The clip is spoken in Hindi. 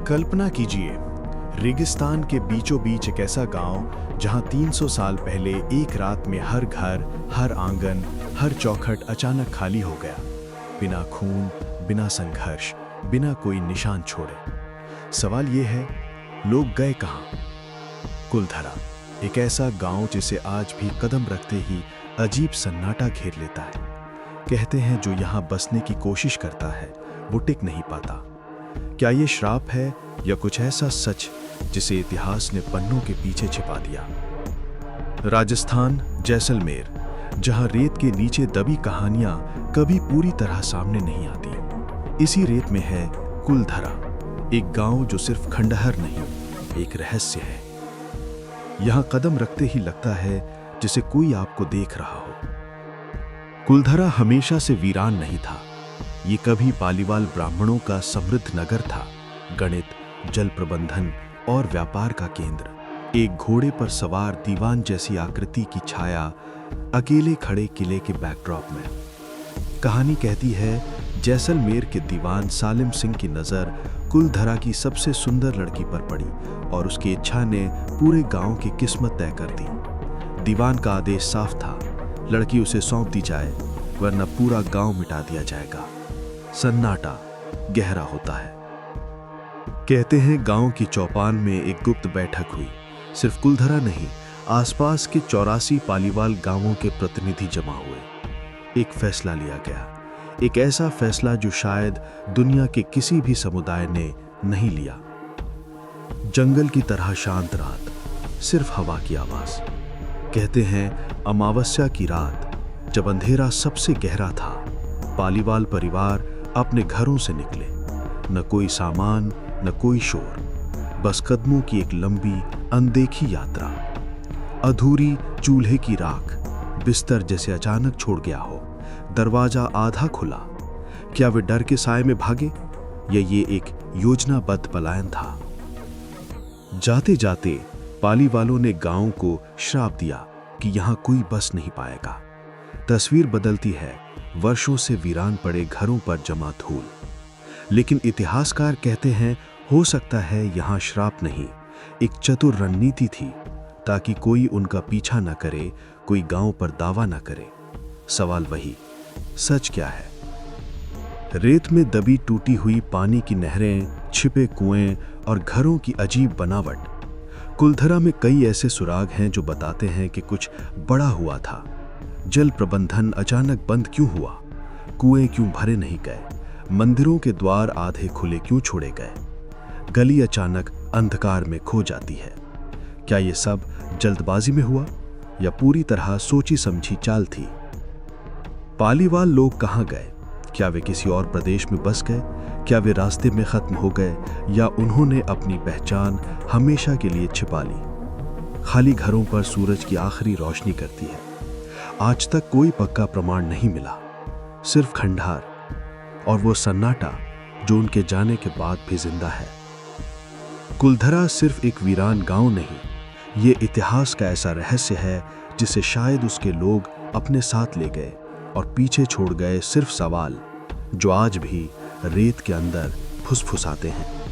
कल्पना कीजिए, रेगिस्तान के बीचों बीच एक ऐसा गांव जहां 300 साल पहले एक रात में हर घर, हर आंगन, हर चौखट अचानक खाली हो गया। बिना खून, बिना संघर्ष, बिना कोई निशान छोड़े। सवाल ये है, लोग गए कहां? कुलधरा, एक ऐसा गांव जिसे आज भी कदम रखते ही अजीब सन्नाटा घेर लेता है। कहते हैं जो यहां बसने की कोशिश करता है वो टिक नहीं पाता। क्या ये श्राप है या कुछ ऐसा सच जिसे इतिहास ने पन्नों के पीछे छिपा दिया? राजस्थान, जैसलमेर, जहां रेत के नीचे दबी कहानियां कभी पूरी तरह सामने नहीं आती। इसी रेत में है कुलधरा, एक गांव जो सिर्फ खंडहर नहीं, एक रहस्य है। यहां कदम रखते ही लगता है जैसे कोई आपको देख रहा हो। कुलधरा हमेशा से वीरान नहीं था। ये कभी पालीवाल ब्राह्मणों का समृद्ध नगर था, गणित, जल प्रबंधन और व्यापार का केंद्र। एक घोड़े पर सवार दीवान जैसी आकृति की छाया अकेले खड़े किले के बैकड्रॉप में। कहानी कहती है जैसलमेर के दीवान सालिम सिंह की नज़र कुलधरा की सबसे सुंदर लड़की पर पड़ी और उसकी इच्छा ने पूरे गांव की किस्मत तय कर दी। दीवान का आदेश साफ था, लड़की उसे सौंप दी जाए वरना पूरा गांव मिटा दिया जाएगा। सन्नाटा गहरा होता है। कहते हैं गांव की चौपान में एक गुप्त बैठक हुई। सिर्फ कुलधरा नहीं, आसपास के 84 पालीवाल गांवों के प्रतिनिधि जमा हुए। एक फैसला लिया गया, एक ऐसा फैसला जो शायद दुनिया के किसी भी समुदाय ने नहीं लिया। जंगल की तरह शांत रात, सिर्फ हवा की आवाज। कहते हैं अमावस्या की रात, जब अंधेरा सबसे गहरा था, पालीवाल परिवार अपने घरों से निकले। न कोई सामान, न कोई शोर, बस कदमों की एक लंबी अनदेखी यात्रा। अधूरी चूल्हे की राख, बिस्तर जैसे अचानक छोड़ गया हो, दरवाजा आधा खुला। क्या वे डर के साए में भागे या ये एक योजनाबद्ध पलायन था? जाते जाते पालीवालों ने गांव को श्राप दिया कि यहां कोई बस नहीं पाएगा। तस्वीर बदलती है, वर्षों से वीरान पड़े घरों पर जमा धूल। लेकिन इतिहासकार कहते हैं हो सकता है यहां श्राप नहीं, एक चतुर रणनीति थी, ताकि कोई उनका पीछा न करे, कोई गांव पर दावा न करे। सवाल वही, सच क्या है? रेत में दबी टूटी हुई पानी की नहरें, छिपे कुएं और घरों की अजीब बनावट। कुलधरा में कई ऐसे सुराग हैं जो बताते हैं कि कुछ बड़ा हुआ था। जल प्रबंधन अचानक बंद क्यों हुआ? कुएं क्यों भरे नहीं गए? मंदिरों के द्वार आधे खुले क्यों छोड़े गए? गली अचानक अंधकार में खो जाती है। क्या ये सब जल्दबाजी में हुआ या पूरी तरह सोची समझी चाल थी? पालीवाल लोग कहां गए? क्या वे किसी और प्रदेश में बस गए? क्या वे रास्ते में खत्म हो गए या उन्होंने अपनी पहचान हमेशा के लिए छिपा ली? खाली घरों पर सूरज की आखिरी रोशनी करती है। आज तक कोई पक्का प्रमाण नहीं मिला, सिर्फ खंडहर और वो सन्नाटा जो उनके जाने के बाद भी जिंदा है। कुलधरा सिर्फ एक वीरान गांव नहीं, ये इतिहास का ऐसा रहस्य है जिसे शायद उसके लोग अपने साथ ले गए और पीछे छोड़ गए सिर्फ सवाल जो आज भी रेत के अंदर फुसफुसाते हैं।